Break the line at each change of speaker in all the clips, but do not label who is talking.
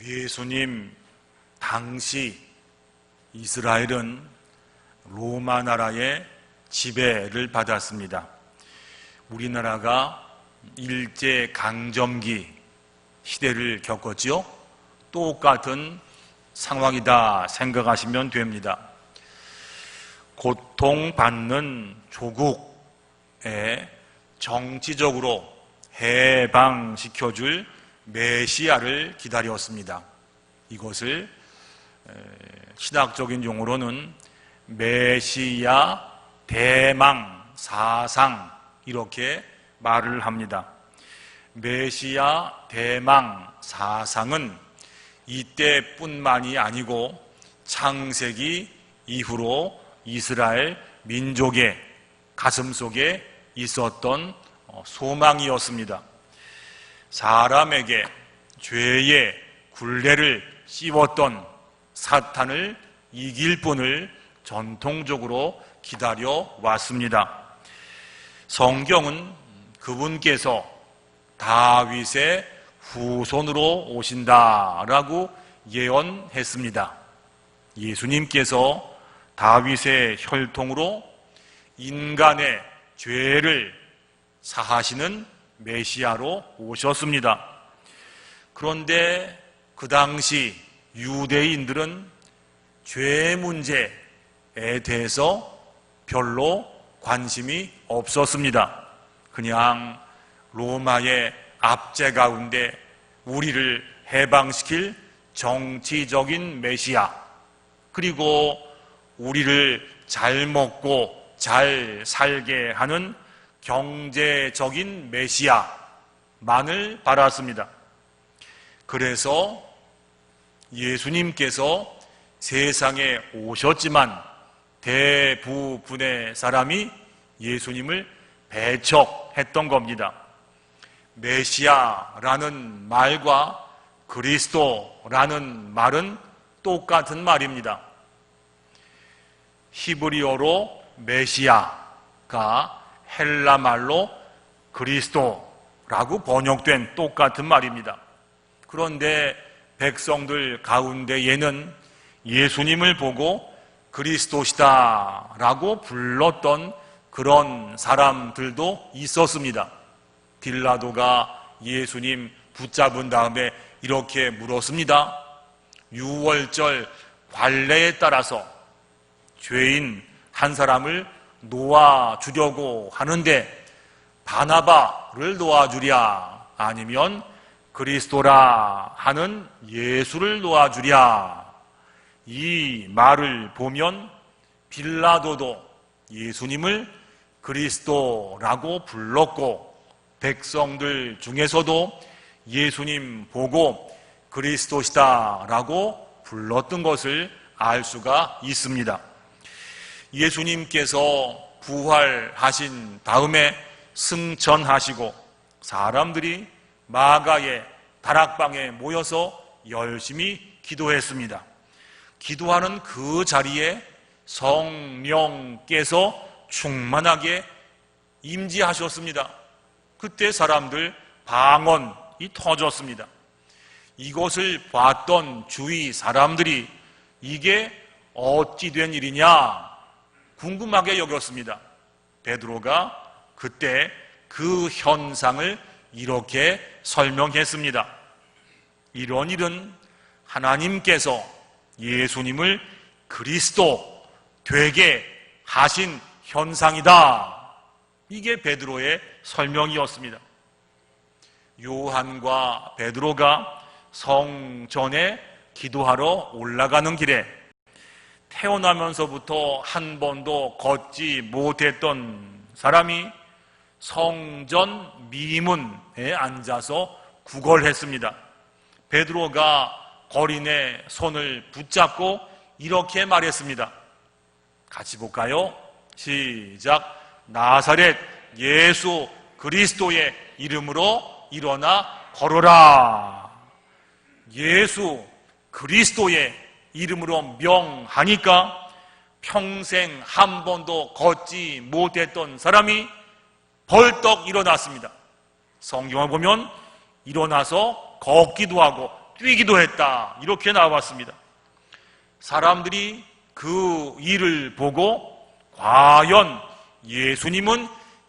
예수님 당시 이스라엘은 로마 나라의 지배를 받았습니다. 우리나라가 일제강점기 시대를 겪었지요. 똑같은 상황이다 생각하시면 됩니다. 고통받는 조국에 정치적으로 해방시켜줄 메시아를 기다렸습니다. 이것을 신학적인 용어로는 메시아 대망 사상 이렇게 말을 합니다. 메시아 대망 사상은 이때뿐만이 아니고 창세기 이후로 이스라엘 민족의 가슴속에 있었던 소망이었습니다. 사람에게 죄의 굴레를 씌웠던 사탄을 이길 분을 전통적으로 기다려 왔습니다. 성경은 그분께서 다윗의 후손으로 오신다라고 예언했습니다. 예수님께서 다윗의 혈통으로 인간의 죄를 사하시는 메시아로 오셨습니다. 그런데 그 당시 유대인들은 죄 문제에 대해서 별로 관심이 없었습니다. 그냥 로마의 압제 가운데 우리를 해방시킬 정치적인 메시아, 그리고 우리를 잘 먹고 잘 살게 하는 경제적인 메시아만을 바랐습니다. 그래서 예수님께서 세상에 오셨지만 대부분의 사람이 예수님을 배척했던 겁니다. 메시아라는 말과 그리스도라는 말은 똑같은 말입니다. 히브리어로 메시아가 헬라 말로 그리스도라고 번역된 똑같은 말입니다. 그런데 백성들 가운데에는 예수님을 보고 그리스도시다라고 불렀던 그런 사람들도 있었습니다. 빌라도가 예수님 붙잡은 다음에 이렇게 물었습니다. 유월절 관례에 따라서 죄인 한 사람을 놓아주려고 하는데 바나바를 놓아주랴 아니면 그리스도라 하는 예수를 놓아주랴. 이 말을 보면 빌라도도 예수님을 그리스도라고 불렀고 백성들 중에서도 예수님 보고 그리스도시다라고 불렀던 것을 알 수가 있습니다. 예수님께서 부활하신 다음에 승천하시고 사람들이 마가의 다락방에 모여서 열심히 기도했습니다. 기도하는 그 자리에 성령께서 충만하게 임재하셨습니다. 그때 사람들 방언이 터졌습니다. 이것을 봤던 주위 사람들이 이게 어찌 된 일이냐 궁금하게 여겼습니다. 베드로가 그때 그 현상을 이렇게 설명했습니다. 이런 일은 하나님께서 예수님을 그리스도 되게 하신 현상이다. 이게 베드로의 설명이었습니다. 요한과 베드로가 성전에 기도하러 올라가는 길에 태어나면서부터 한 번도 걷지 못했던 사람이 성전 미문에 앉아서 구걸했습니다. 베드로가 거린의 손을 붙잡고 이렇게 말했습니다. 같이 볼까요? 시작. 나사렛 예수 그리스도의 이름으로 일어나 걸어라. 예수 그리스도의 이름으로 명하니까 평생 한 번도 걷지 못했던 사람이 벌떡 일어났습니다. 성경을 보면 일어나서 걷기도 하고 뛰기도 했다. 이렇게 나왔습니다. 사람들이 그 일을 보고 과연 예수님은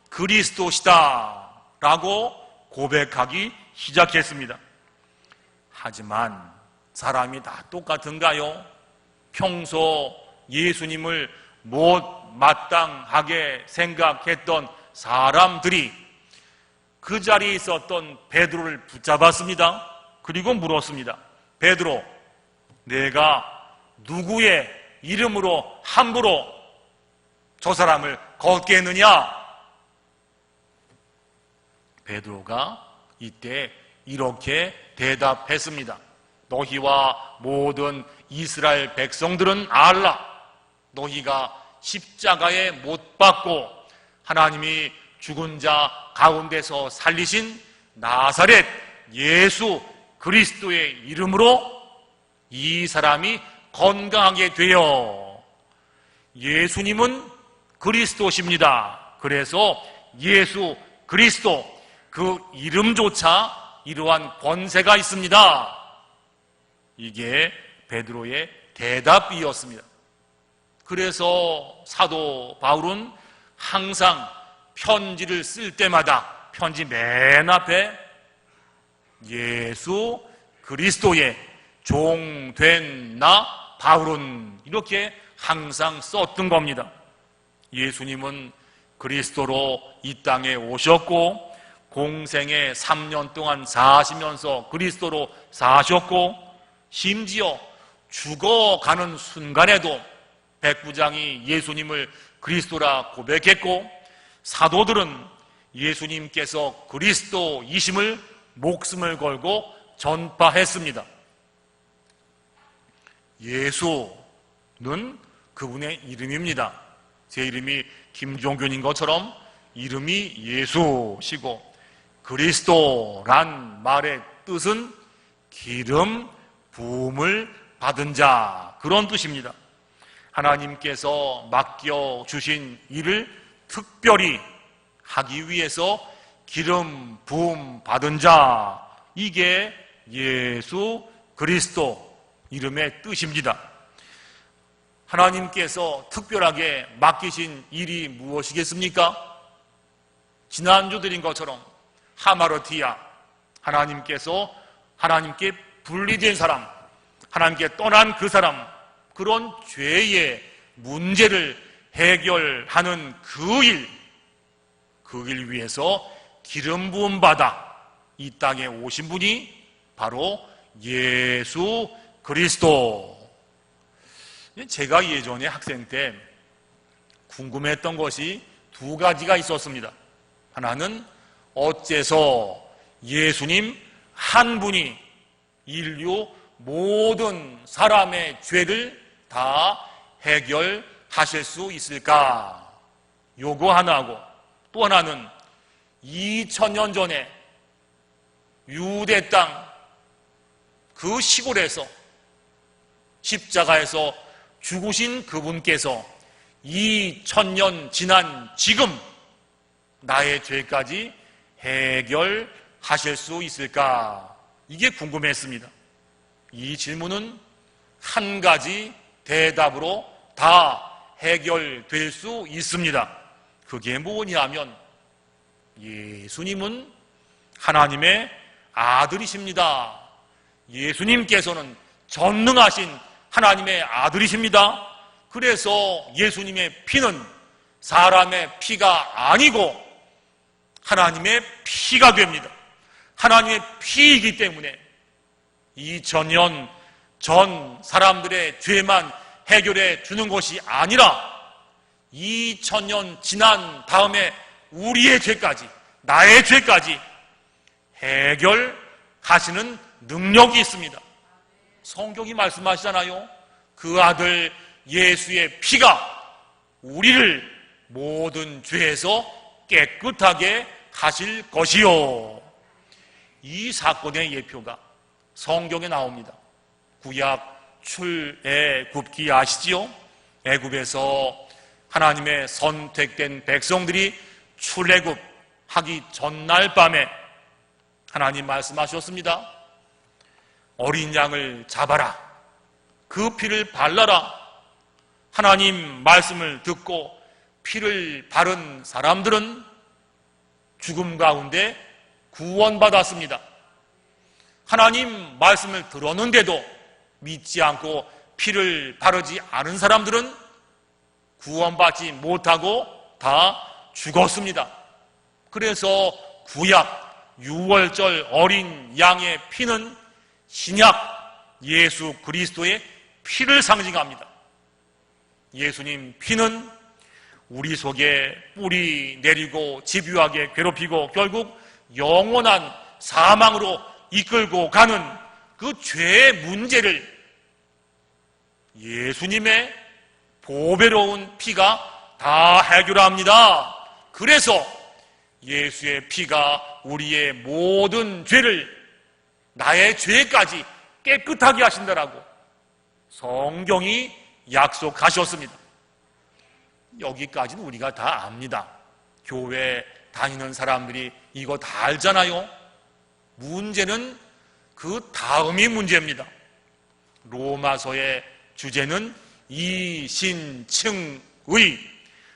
그리스도시다 라고 고백하기 시작했습니다. 하지만 사람이 다 똑같은가요? 평소 예수님을 못 마땅하게 생각했던 사람들이 그 자리에 있었던 베드로를 붙잡았습니다. 그리고 물었습니다. 베드로, 내가 누구의 이름으로 함부로 저 사람을 걷게 했느냐? 베드로가 이때 이렇게 대답했습니다. 너희와 모든 이스라엘 백성들은 알라. 너희가 십자가에 못 박고 하나님이 죽은 자 가운데서 살리신 나사렛 예수 그리스도의 이름으로 이 사람이 건강하게 되어 예수님은 그리스도십니다. 그래서 예수 그리스도 그 이름조차 이러한 권세가 있습니다. 이게 베드로의 대답이었습니다. 그래서 사도 바울은 항상 편지를 쓸 때마다 편지 맨 앞에 예수 그리스도의 종된 나 바울은 이렇게 항상 썼던 겁니다. 예수님은 그리스도로 이 땅에 오셨고 공생에 3년 동안 사시면서 그리스도로 사셨고 심지어 죽어가는 순간에도 백부장이 예수님을 그리스도라 고백했고 사도들은 예수님께서 그리스도이심을 목숨을 걸고 전파했습니다. 예수는 그분의 이름입니다. 제 이름이 김종균인 것처럼 이름이 예수시고 그리스도란 말의 뜻은 기름 부음을 받은 자, 그런 뜻입니다. 하나님께서 맡겨주신 일을 특별히 하기 위해서 기름 부음 받은 자, 이게 예수 그리스도 이름의 뜻입니다. 하나님께서 특별하게 맡기신 일이 무엇이겠습니까? 지난주 드린 것처럼 하마르티아, 하나님께 분리된 사람, 하나님께 떠난 그 사람, 그런 죄의 문제를 해결하는 그 일 위해서 기름 부음 받아 이 땅에 오신 분이 바로 예수 그리스도. 제가 예전에 학생 때 궁금했던 것이 두 가지가 있었습니다. 하나는 어째서 예수님 한 분이 인류 모든 사람의 죄를 다 해결하실 수 있을까? 요거 하나고, 또 하나는 2000년 전에 유대 땅 그 시골에서 십자가에서 죽으신 그분께서 2000년 지난 지금 나의 죄까지 해결하실 수 있을까? 이게 궁금했습니다. 이 질문은 한 가지 대답으로 다 해결될 수 있습니다. 그게 뭐냐면 예수님은 하나님의 아들이십니다. 예수님께서는 전능하신 하나님의 아들이십니다. 그래서 예수님의 피는 사람의 피가 아니고 하나님의 피가 됩니다. 하나님의 피이기 때문에 2000년 전 사람들의 죄만 해결해 주는 것이 아니라 2000년 지난 다음에 우리의 죄까지, 나의 죄까지 해결하시는 능력이 있습니다. 성경이 말씀하시잖아요. 그 아들 예수의 피가 우리를 모든 죄에서 깨끗하게 하실 것이요. 이 사건의 예표가 성경에 나옵니다. 구약 출애굽기 아시지요? 애굽에서 하나님의 선택된 백성들이 출애굽하기 전날 밤에 하나님 말씀하셨습니다. 어린 양을 잡아라. 그 피를 발라라. 하나님 말씀을 듣고 피를 바른 사람들은 죽음 가운데 구원받았습니다. 하나님 말씀을 들었는데도 믿지 않고 피를 바르지 않은 사람들은 구원받지 못하고 다 죽었습니다. 그래서 구약 6월절 어린 양의 피는 신약 예수 그리스도의 피를 상징합니다. 예수님 피는 우리 속에 뿌리 내리고 집요하게 괴롭히고 결국 영원한 사망으로 이끌고 가는 그 죄의 문제를 예수님의 보배로운 피가 다 해결합니다. 그래서 예수의 피가 우리의 모든 죄를, 나의 죄까지 깨끗하게 하신다라고 성경이 약속하셨습니다. 여기까지는 우리가 다 압니다. 교회 다니는 사람들이 이거 다 알잖아요. 문제는 그 다음이 문제입니다. 로마서의 주제는 이신층의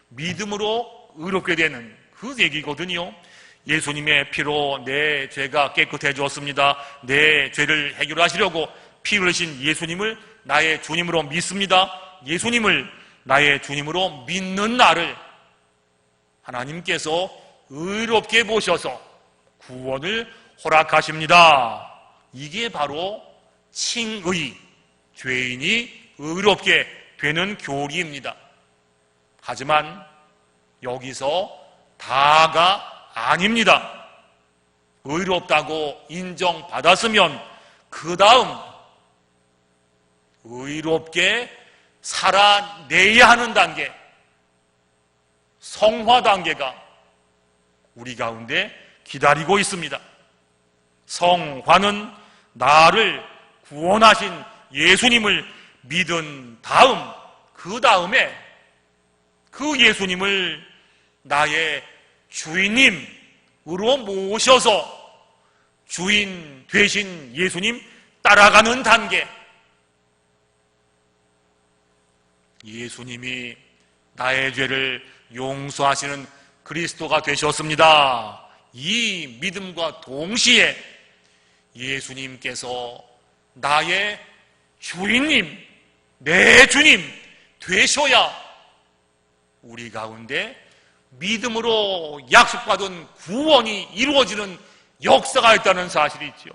믿음으로 의롭게 되는 그 얘기거든요. 예수님의 피로 내 죄가 깨끗해졌습니다. 내 죄를 해결하시려고 피 흘리신 예수님을 나의 주님으로 믿습니다. 예수님을 나의 주님으로 믿는 나를 하나님께서 의롭게 보셔서 구원을 허락하십니다. 이게 바로 칭의, 죄인이 의롭게 되는 교리입니다. 하지만 여기서 다가 아닙니다. 의롭다고 인정받았으면 그 다음 의롭게 살아내야 하는 단계, 성화 단계가 우리 가운데 기다리고 있습니다. 성화는 나를 구원하신 예수님을 믿은 다음, 그 다음에 그 예수님을 나의 주인님으로 모셔서 주인 되신 예수님 따라가는 단계. 예수님이 나의 죄를 용서하시는 그리스도가 되셨습니다. 이 믿음과 동시에 예수님께서 나의 주인님, 내 주님 되셔야 우리 가운데 믿음으로 약속받은 구원이 이루어지는 역사가 있다는 사실이 있죠.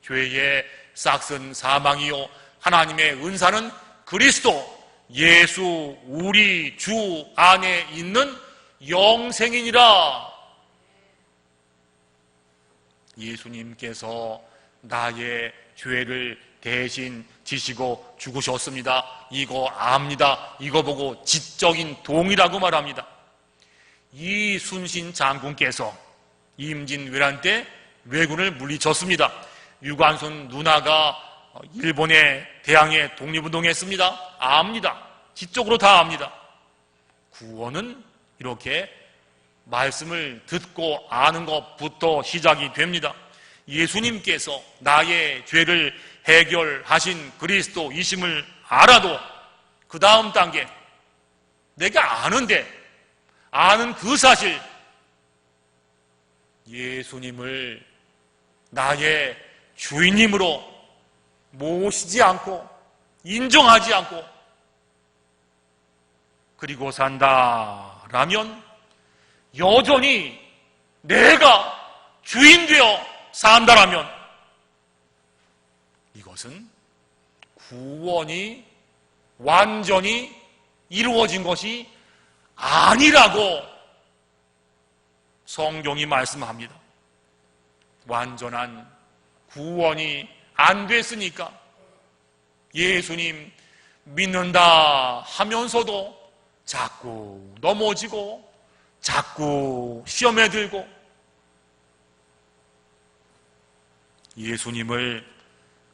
죄의 싹은 사망이요 하나님의 은사는 그리스도 예수 우리 주 안에 있는 영생이니라. 예수님께서 나의 죄를 대신 지시고 죽으셨습니다. 이거 압니다. 이거 보고 지적인 동의라고 말합니다. 이순신 장군께서 임진왜란 때 왜군을 물리쳤습니다. 유관순 누나가 일본에 대항해 독립운동했습니다. 압니다. 지적으로 다 압니다. 구원은 이렇게 말씀을 듣고 아는 것부터 시작이 됩니다. 예수님께서 나의 죄를 해결하신 그리스도이심을 알아도 그 다음 단계, 내가 아는데 아는 그 사실, 예수님을 나의 주인님으로 모시지 않고 인정하지 않고 그리고 산다라면 여전히 내가 주인 되어 산다라면 이것은 구원이 완전히 이루어진 것이 아니라고 성경이 말씀합니다. 완전한 구원이 안 됐으니까 예수님 믿는다 하면서도 자꾸 넘어지고 자꾸 시험에 들고 예수님을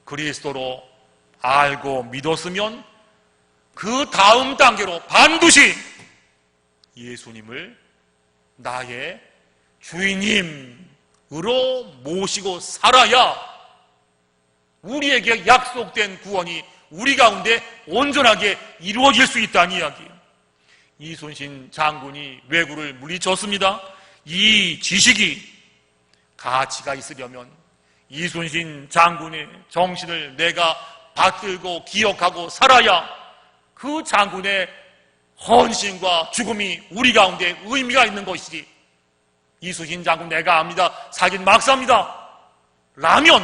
그리스도로 알고 믿었으면 그 다음 단계로 반드시 예수님을 나의 주인님으로 모시고 살아야 우리에게 약속된 구원이 우리 가운데 온전하게 이루어질 수 있다는 이야기예요. 이순신 장군이 왜구를 물리쳤습니다. 이 지식이 가치가 있으려면 이순신 장군의 정신을 내가 받들고 기억하고 살아야 그 장군의 헌신과 죽음이 우리 가운데 의미가 있는 것이지, 이순신 장군 내가 압니다, 사긴 막사입니다 라면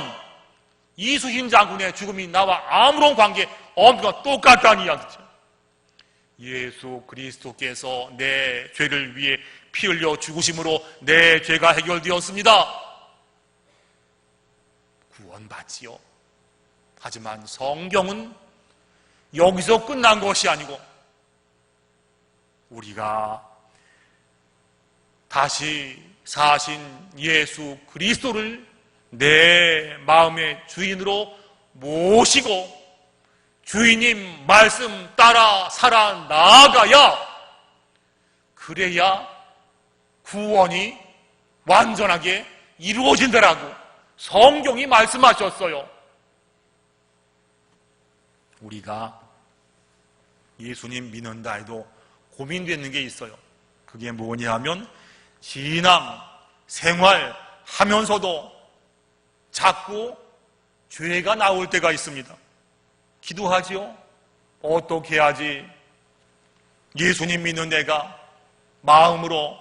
이순신 장군의 죽음이 나와 아무런 관계 없는 것 똑같다는 이야기죠. 예수 그리스도께서 내 죄를 위해 피 흘려 죽으심으로 내 죄가 해결되었습니다. 구원받지요. 하지만 성경은 여기서 끝난 것이 아니고 우리가 다시 사신 예수 그리스도를 내 마음의 주인으로 모시고 주인님 말씀 따라 살아나가야, 그래야 구원이 완전하게 이루어진다라고 성경이 말씀하셨어요. 우리가 예수님 믿는다 해도 고민되는 게 있어요. 그게 뭐냐 하면 신앙 생활 하면서도 자꾸 죄가 나올 때가 있습니다. 기도하지요? 어떻게 해야지 예수님 믿는 내가 마음으로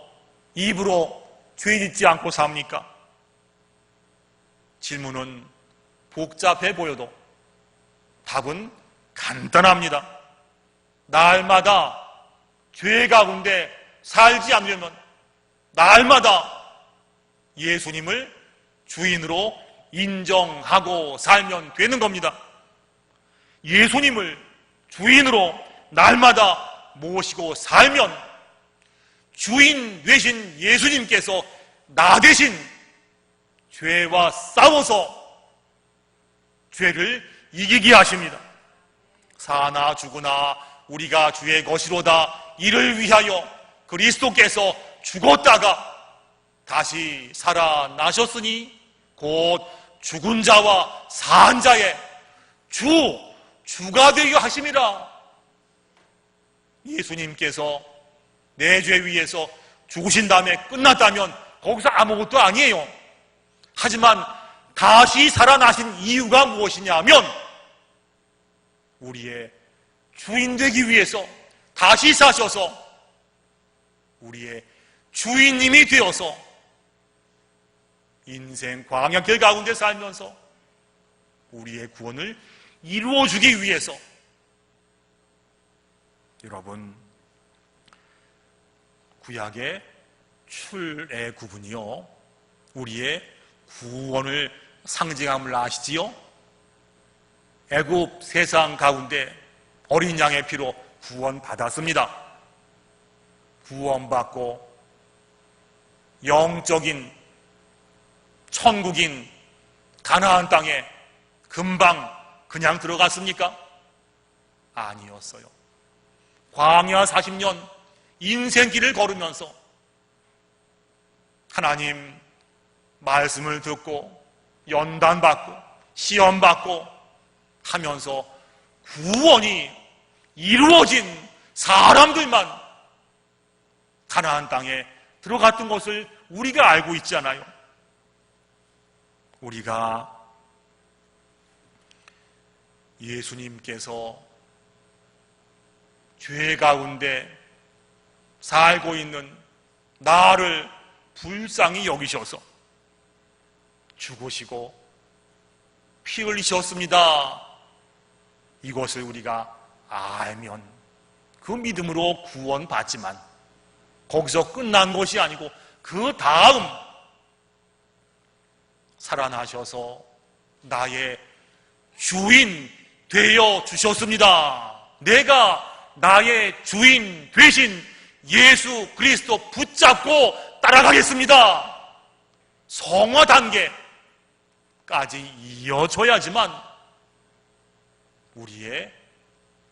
입으로 죄 짓지 않고 삽니까? 질문은 복잡해 보여도 답은 간단합니다. 날마다 죄 가운데 살지 않으려면 날마다 예수님을 주인으로 인정하고 살면 되는 겁니다. 예수님을 주인으로 날마다 모시고 살면 주인 되신 예수님께서 나 대신 죄와 싸워서 죄를 이기게 하십니다. 사나 죽으나 우리가 주의 것이로다. 이를 위하여 그리스도께서 죽었다가 다시 살아나셨으니 곧 죽은 자와 산 자의 주가 되게 하심이라. 예수님께서 내 죄 위해서 죽으신 다음에 끝났다면 거기서 아무것도 아니에요. 하지만 다시 살아나신 이유가 무엇이냐 하면 우리의 주인 되기 위해서 다시 사셔서 우리의 주인님이 되어서 인생 광야길 가운데 살면서 우리의 구원을 이루어주기 위해서. 여러분, 구약의 출애굽은요 우리의 구원을 상징함을 아시지요? 애굽 세상 가운데 어린 양의 피로 구원받았습니다. 구원받고 영적인 천국인 가나안 땅에 금방 그냥 들어갔습니까? 아니었어요. 광야 40년 인생길을 걸으면서 하나님 말씀을 듣고 연단받고 시험받고 하면서 구원이 이루어진 사람들만 가나안 땅에 들어갔던 것을 우리가 알고 있잖아요. 우리가 예수님께서 죄 가운데 살고 있는 나를 불쌍히 여기셔서 죽으시고 피 흘리셨습니다. 이것을 우리가 알면 그 믿음으로 구원받지만 거기서 끝난 것이 아니고 그 다음 살아나셔서 나의 주인 되어 주셨습니다. 내가 나의 주인 되신 예수 그리스도 붙잡고 따라가겠습니다. 성화 단계까지 이어져야지만 우리의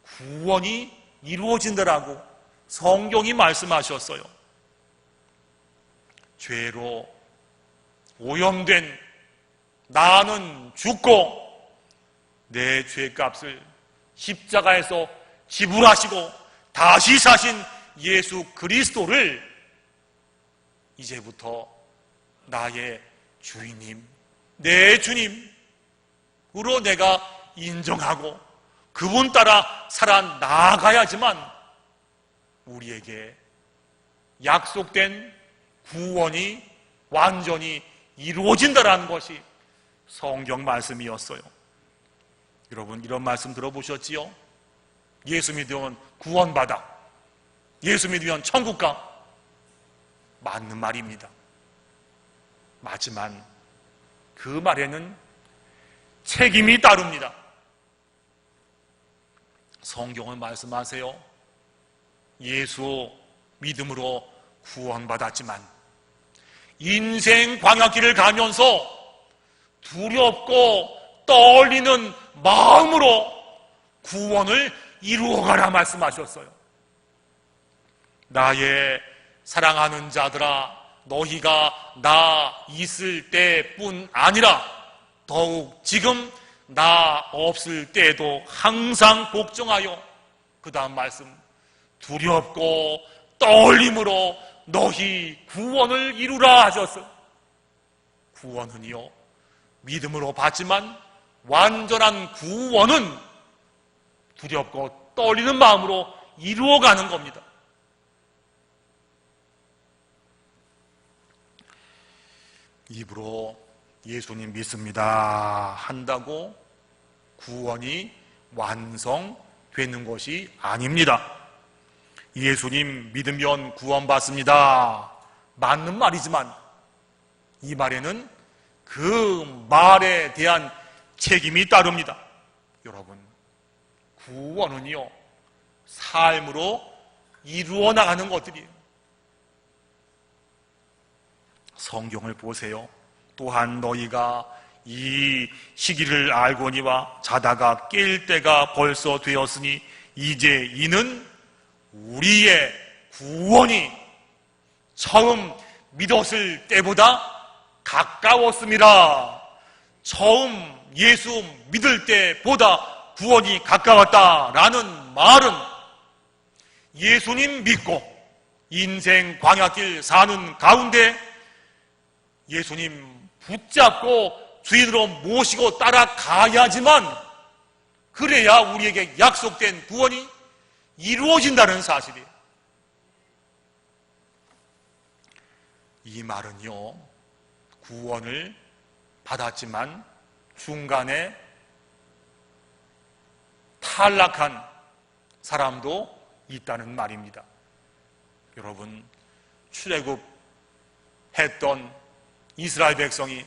구원이 이루어진다라고 성경이 말씀하셨어요. 죄로 오염된 나는 죽고 내 죄값을 십자가에서 지불하시고 다시 사신 예수 그리스도를 이제부터 나의 주인님, 내 주님으로 내가 인정하고 그분 따라 살아나가야지만 우리에게 약속된 구원이 완전히 이루어진다라는 것이 성경 말씀이었어요. 여러분, 이런 말씀 들어보셨지요? 예수 믿으면 구원받아, 예수 믿으면 천국 가. 맞는 말입니다. 하지만 그 말에는 책임이 따릅니다. 성경은 말씀하세요. 예수 믿음으로 구원받았지만 인생 광야길을 가면서 두렵고 떨리는 마음으로 구원을 이루어가라 말씀하셨어요. 나의 사랑하는 자들아, 너희가 나 있을 때뿐 아니라 더욱 지금 나 없을 때에도 항상 복종하여, 그 다음 말씀, 두렵고 떨림으로 너희 구원을 이루라 하셨어. 구원은요, 믿음으로 받지만 완전한 구원은 두렵고 떨리는 마음으로 이루어가는 겁니다. 입으로 예수님 믿습니다 한다고 구원이 완성되는 것이 아닙니다. 예수님 믿으면 구원받습니다, 맞는 말이지만 이 말에는 그 말에 대한 책임이 따릅니다. 여러분, 구원은요, 삶으로 이루어 나가는 것들이에요. 성경을 보세요. 또한 너희가 이 시기를 알거니와 자다가 깰 때가 벌써 되었으니 이제 이는 우리의 구원이 처음 믿었을 때보다 가까웠습니다. 처음 예수 믿을 때보다 구원이 가까웠다라는 말은 예수님 믿고 인생 광야길 사는 가운데 예수님 붙잡고 주인으로 모시고 따라가야지만 그래야 우리에게 약속된 구원이 이루어진다는 사실이에요. 이 말은요, 구원을 받았지만 중간에 탈락한 사람도 있다는 말입니다. 여러분, 출애굽했던 이스라엘 백성이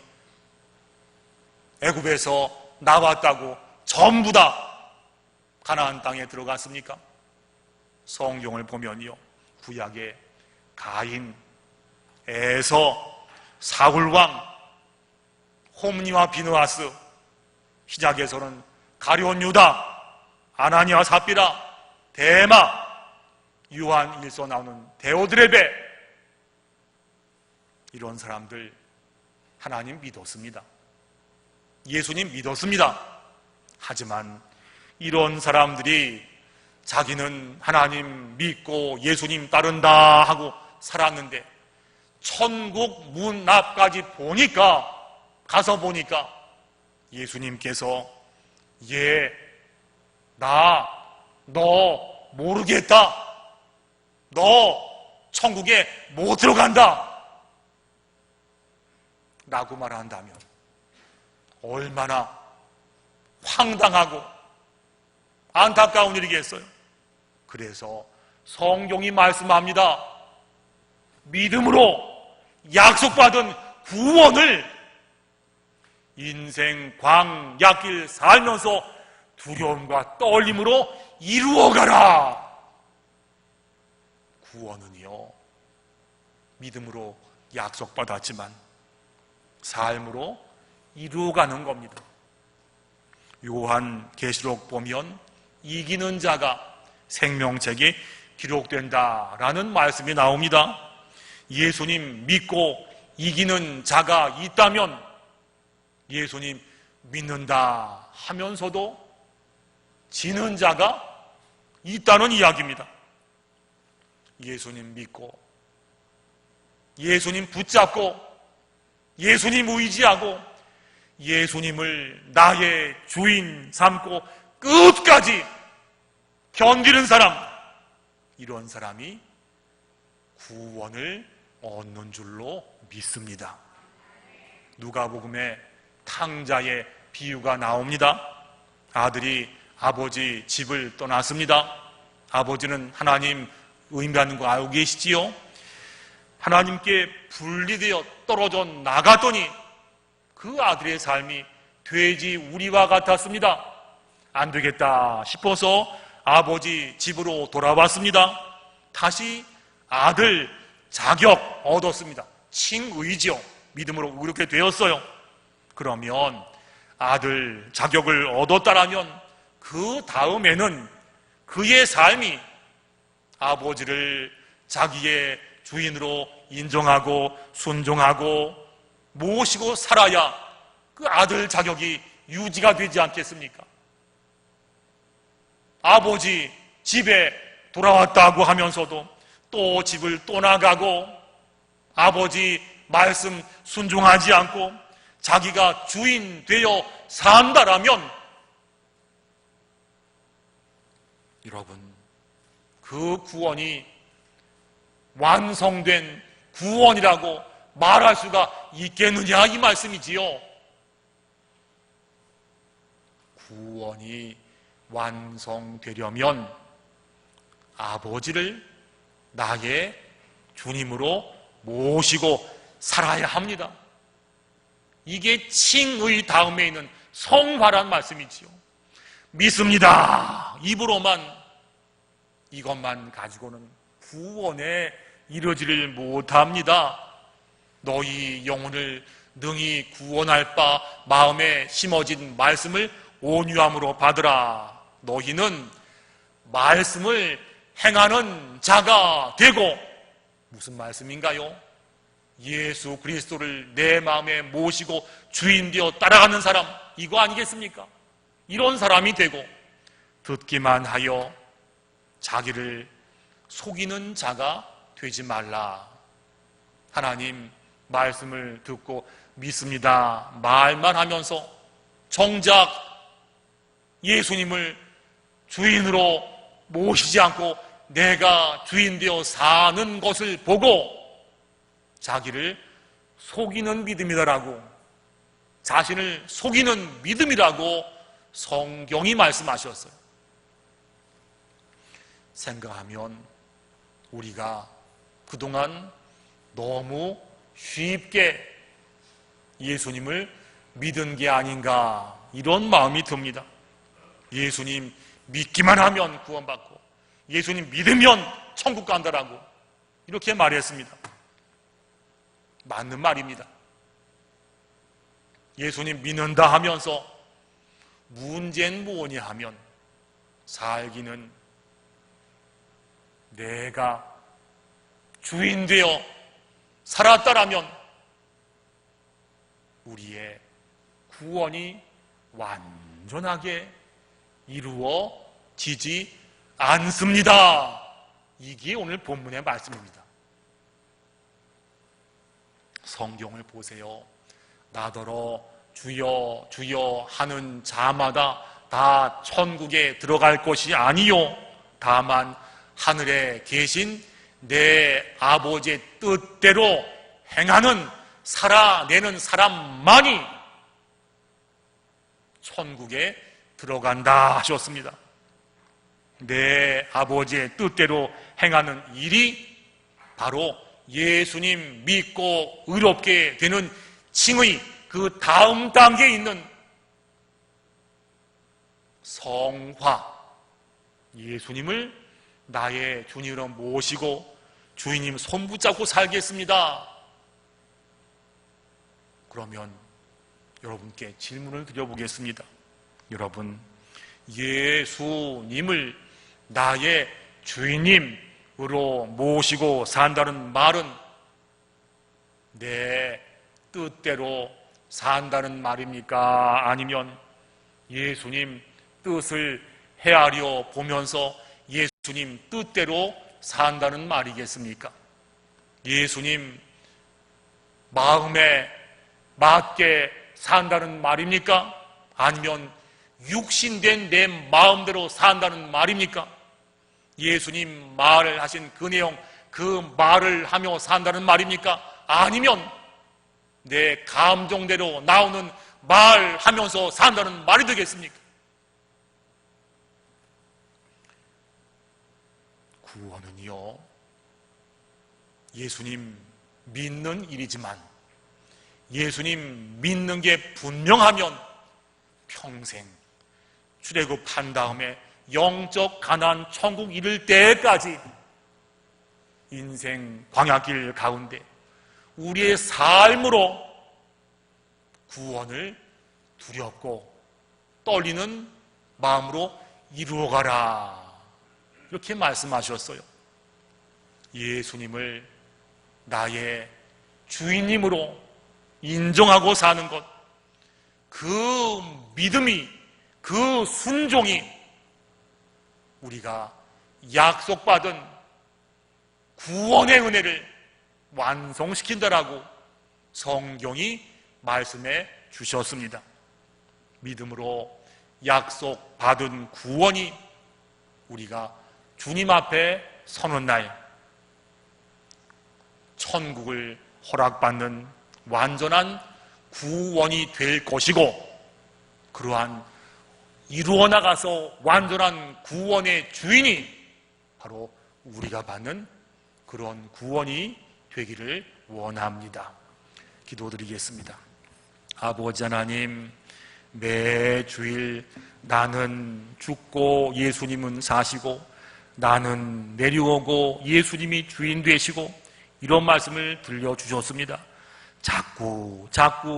애굽에서 나왔다고 전부 다 가나안 땅에 들어갔습니까? 성경을 보면요, 구약에 가인, 에서, 사울왕, 홈니와 비느하스, 시작에서는 가룟 유다, 아나니아 삽비라, 데마, 요한 1서 나오는 데오드레베, 이런 사람들 하나님 믿었습니다. 예수님 믿었습니다. 하지만 이런 사람들이 자기는 하나님 믿고 예수님 따른다 하고 살았는데 천국 문 앞까지 가서 보니까 예수님께서 너 모르겠다, 너 천국에 못 들어간다 라고 말한다면 얼마나 황당하고 안타까운 일이겠어요. 그래서 성경이 말씀합니다. 믿음으로 약속받은 구원을 인생 광야길 살면서 두려움과 떨림으로 이루어가라. 구원은요, 믿음으로 약속받았지만 삶으로 이루어가는 겁니다. 요한 계시록 보면 이기는 자가 생명책에 기록된다라는 말씀이 나옵니다. 예수님 믿고 이기는 자가 있다면 예수님 믿는다 하면서도 지는 자가 있다는 이야기입니다. 예수님 믿고, 예수님 붙잡고, 예수님 의지하고, 예수님을 나의 주인 삼고 끝까지 견디는 사람, 이런 사람이 구원을 얻는 줄로 믿습니다. 누가복음에 탕자의 비유가 나옵니다. 아들이 아버지 집을 떠났습니다. 아버지는 하나님 의미하는 거 알고 계시지요? 하나님께 분리되어 떨어져 나갔더니 그 아들의 삶이 돼지 우리와 같았습니다. 안 되겠다 싶어서 아버지 집으로 돌아왔습니다. 다시 아들 자격 얻었습니다. 칭의지요. 믿음으로 그렇게 되었어요. 그러면 아들 자격을 얻었다라면 그 다음에는 그의 삶이 아버지를 자기의 주인으로 인정하고 순종하고 모시고 살아야 그 아들 자격이 유지가 되지 않겠습니까? 아버지 집에 돌아왔다고 하면서도 또 집을 떠나가고 아버지 말씀 순종하지 않고 자기가 주인 되어 산다라면 여러분, 그 구원이 완성된 구원이라고 말할 수가 있겠느냐 이 말씀이지요. 구원이 완성되려면 아버지를 나의 주님으로 모시고 살아야 합니다. 이게 칭의 다음에 있는 성화란 말씀이지요. 믿습니다. 입으로만 이것만 가지고는 구원에 이르지를 못합니다. 너희 영혼을 능히 구원할 바 마음에 심어진 말씀을 온유함으로 받으라. 너희는 말씀을 행하는 자가 되고, 무슨 말씀인가요? 예수 그리스도를 내 마음에 모시고 주인 되어 따라가는 사람, 이거 아니겠습니까? 이런 사람이 되고 듣기만 하여 자기를 속이는 자가 되지 말라. 하나님 말씀을 듣고 믿습니다 말만 하면서 정작 예수님을 주인으로 모시지 않고 내가 주인 되어 사는 것을 보고 자기를 속이는 믿음이다라고, 자신을 속이는 믿음이라고 성경이 말씀하셨어요. 생각하면 우리가 그동안 너무 쉽게 예수님을 믿은 게 아닌가, 이런 마음이 듭니다. 예수님 믿기만 하면 구원받고 예수님 믿으면 천국 간다라고 이렇게 말했습니다. 맞는 말입니다. 예수님 믿는다 하면서 문제는 뭐냐 하면 살기는 내가 주인 되어 살았다라면 우리의 구원이 완전하게 이루어지지 않습니다. 이게 오늘 본문의 말씀입니다. 성경을 보세요. 나더러 주여 주여 하는 자마다 다 천국에 들어갈 것이 아니요 다만 하늘에 계신 내 아버지의 뜻대로 행하는 살아내는 사람만이 천국에 들어간다 하셨습니다. 내 아버지의 뜻대로 행하는 일이 바로 예수님 믿고 의롭게 되는 칭의 그 다음 단계에 있는 성화, 예수님을 나의 주님으로 모시고 주인님 손 붙잡고 살겠습니다. 그러면 여러분께 질문을 드려보겠습니다. 여러분, 예수님을 나의 주인님으로 모시고 산다는 말은 내 뜻대로 산다는 말입니까? 아니면 예수님 뜻을 헤아려 보면서 예수님 뜻대로 산다는 말이겠습니까? 예수님 마음에 맞게 산다는 말입니까? 아니면 육신된 내 마음대로 산다는 말입니까? 예수님 말하신 그 내용, 그 말을 하며 산다는 말입니까? 아니면 내 감정대로 나오는 말하면서 산다는 말이 되겠습니까? 구원은요, 예수님 믿는 일이지만 예수님 믿는 게 분명하면 평생 출애굽한 다음에 영적 가나안 천국 이를 때까지 인생 광야길 가운데 우리의 삶으로 구원을 두렵고 떨리는 마음으로 이루어가라, 이렇게 말씀하셨어요. 예수님을 나의 주인님으로 인정하고 사는 것, 그 믿음이, 그 순종이 우리가 약속받은 구원의 은혜를 완성시킨다라고 성경이 말씀해 주셨습니다. 믿음으로 약속받은 구원이 우리가 주님 앞에 서는 날 천국을 허락받는 완전한 구원이 될 것이고, 그러한 이루어 나가서 완전한 구원의 주인이 바로 우리가 받는 그런 구원이 되기를 원합니다. 기도드리겠습니다. 아버지 하나님, 매주일 나는 죽고 예수님은 사시고 나는 내려오고 예수님이 주인 되시고 이런 말씀을 들려주셨습니다. 자꾸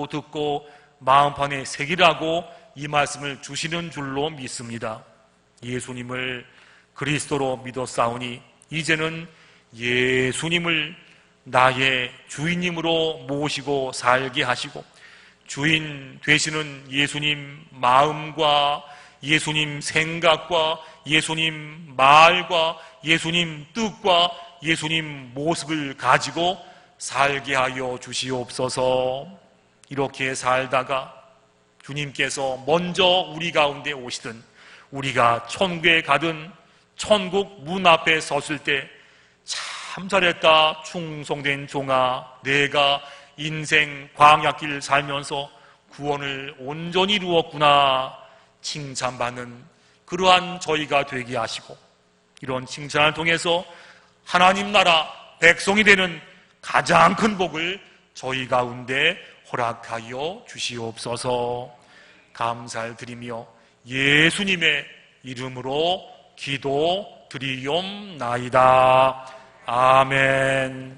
듣고 마음판에 새기라고 이 말씀을 주시는 줄로 믿습니다. 예수님을 그리스도로 믿었사오니 이제는 예수님을 나의 주인님으로 모시고 살게 하시고, 주인 되시는 예수님 마음과 예수님 생각과 예수님 말과 예수님 뜻과 예수님 모습을 가지고 살게 하여 주시옵소서. 이렇게 살다가 주님께서 먼저 우리 가운데 오시든 우리가 천국에 가든 천국 문 앞에 섰을 때 참 잘했다 충성된 종아, 내가 인생 광야길 살면서 구원을 온전히 이루었구나 칭찬받는 그러한 저희가 되게 하시고, 이런 칭찬을 통해서 하나님 나라 백성이 되는 가장 큰 복을 저희 가운데 허락하여 주시옵소서. 감사를 드리며 예수님의 이름으로 기도드리옵나이다. 아멘.